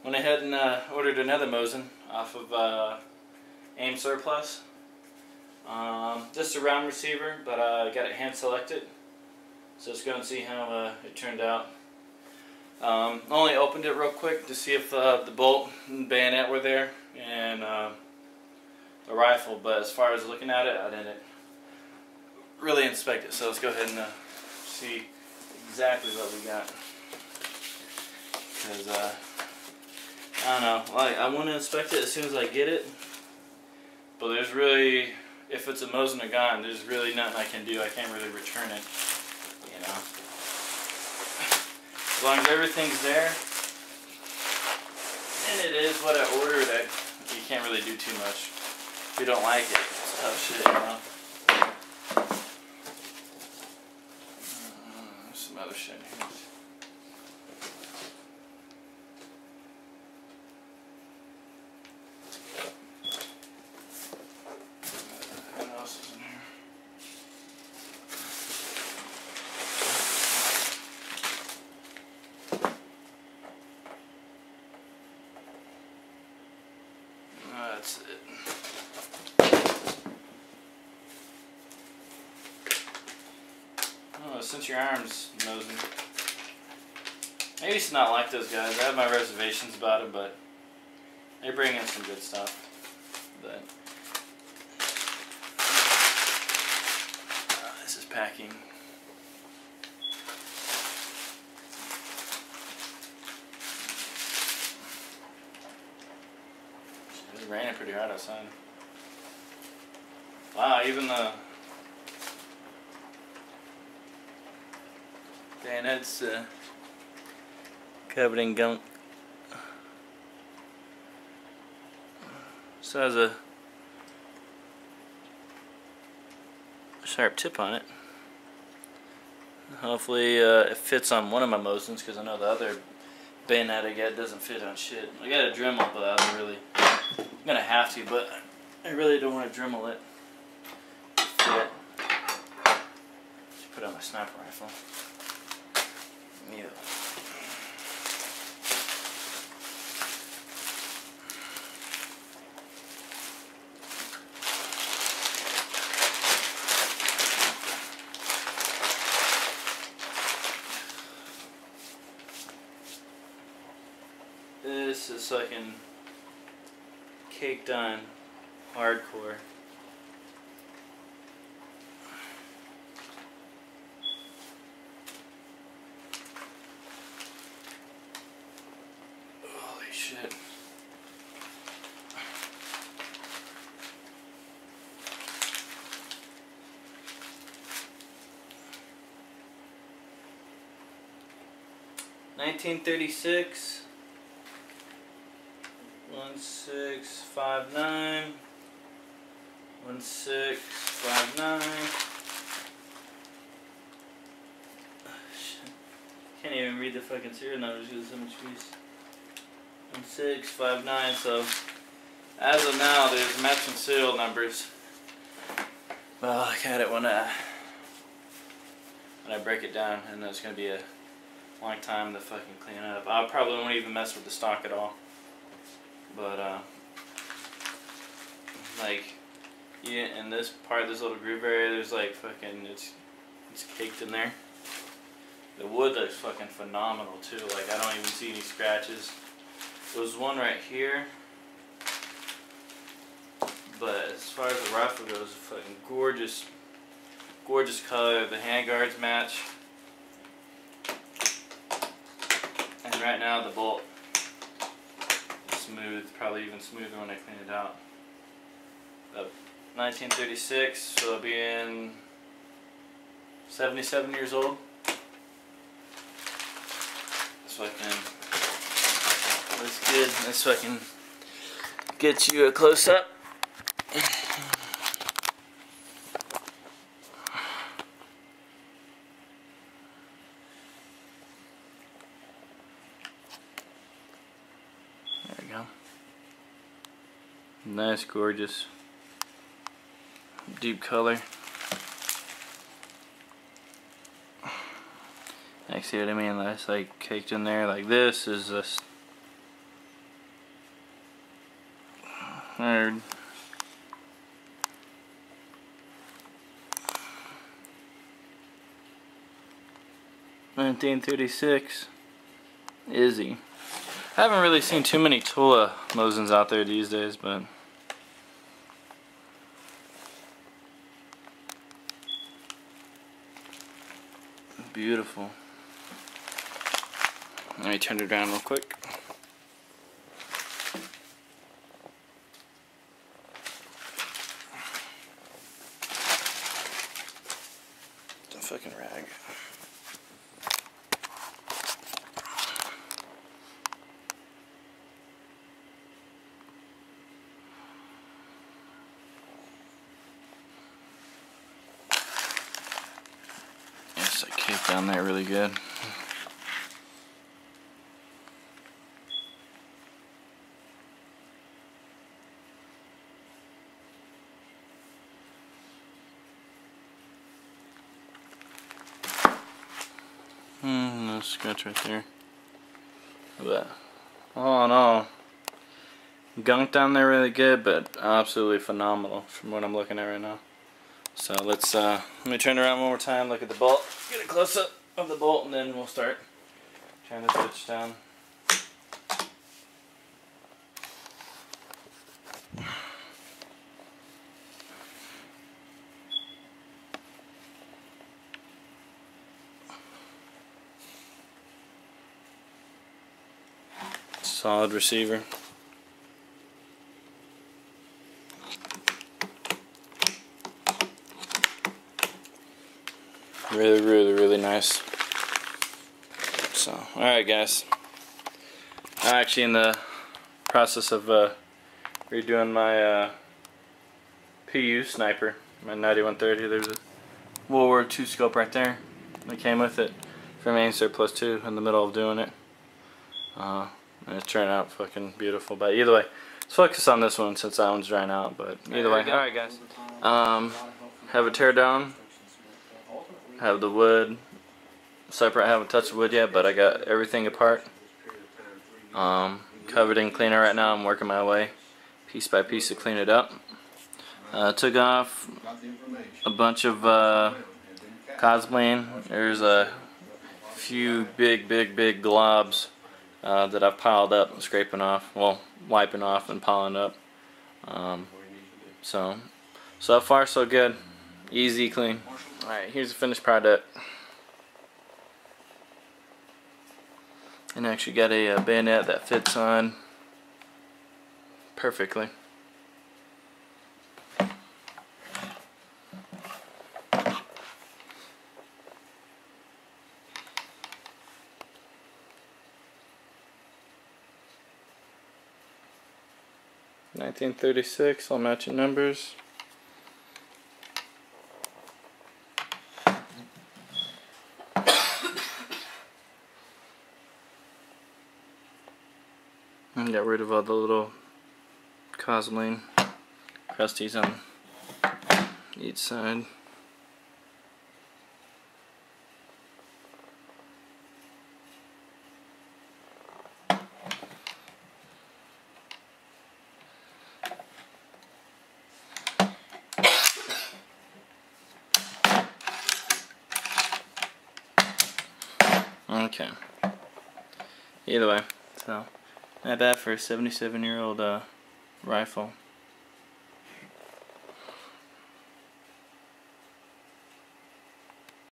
Went ahead and ordered another Mosin off of Aimsurplus. Just a round receiver, but I got it hand selected. So let's go and see how it turned out. Only opened it real quick to see if the bolt and bayonet were there and the rifle, but as far as looking at it, I didn't really inspect it. So let's go ahead and see exactly what we got. Because I don't know, like, I want to inspect it as soon as I get it, but there's really, if it's a Mosin Nagant, there's really nothing I can do. I can't really return it, you know. As long as everything's there, and it is what I ordered, you can't really do too much. If you don't like it, it's tough shit, you know. Some other shit here. What else is in here? That's it. Oh, since your arms, Mosin. I used to not like those guys. I have my reservations about it, but they bring in some good stuff. But this is packing. It's raining pretty hard outside. Wow, even the bayonet's covered in gunk. So it has a sharp tip on it. Hopefully it fits on one of my Mosins, because I know the other bayonet I get doesn't fit on shit. I got a Dremel, but I'm gonna have to, but I really don't want to Dremel it. Fit. Just put it on my sniper rifle. Yeah. This is fucking caked on hardcore. Holy shit. $19.36. 1659. 1659. Can't even read the fucking serial numbers because so much piece. 1659. So as of now, there's matching serial numbers. Well, I got it when I break it down, and it's gonna be a long time to fucking clean up. I probably won't even mess with the stock at all. But like, yeah, in this part, this little groove area, there's like fucking, it's caked in there. The wood looks fucking phenomenal too. Like, I don't even see any scratches. There was one right here, but as far as the rifle goes, fucking gorgeous, gorgeous color. The handguards match, and right now the bolt. Smooth, probably even smoother when I clean it out. 1936, so I'll be in 77 years old. So I can, that's good. So I can get you a close up. There we go. Nice, gorgeous, deep color. Like, see what I mean? That's like caked in there. Like, this is just Nerd. $19.36. Izzy. I haven't really seen too many Tula Mosins out there these days, but beautiful. Let me turn it around real quick. It's a fucking rag. Yes, I caked down there really good. No scratch right there. But all in all, gunked down there really good, but absolutely phenomenal from what I'm looking at right now. So let me turn around one more time, look at the bolt, get a close up of the bolt, and then we'll start trying to switch down. Solid receiver. Really nice. So, alright guys. I'm actually in the process of redoing my PU sniper, my 9130. There's a World War II scope right there that came with it from Aimsurplus 2 in the middle of doing it. And it turned out fucking beautiful. But either way, let's focus on this one since that one's drying out. But either way, alright guys. Have a tear down. Have the wood separate. I haven't touched the wood yet, but I got everything apart. Covered in cleaner right now. I'm working my way piece by piece to clean it up. Took off a bunch of cosplane. There's a few big globs that I've piled up and scraping off, well, wiping off and piling up. So far so good. Easy clean. Alright, here's the finished product. And I actually got a bayonet that fits on perfectly. $19.36, all matching numbers. And got rid of all the little cosmoline crusties on each side. Okay. Either way, so not bad for a 77-year-old rifle.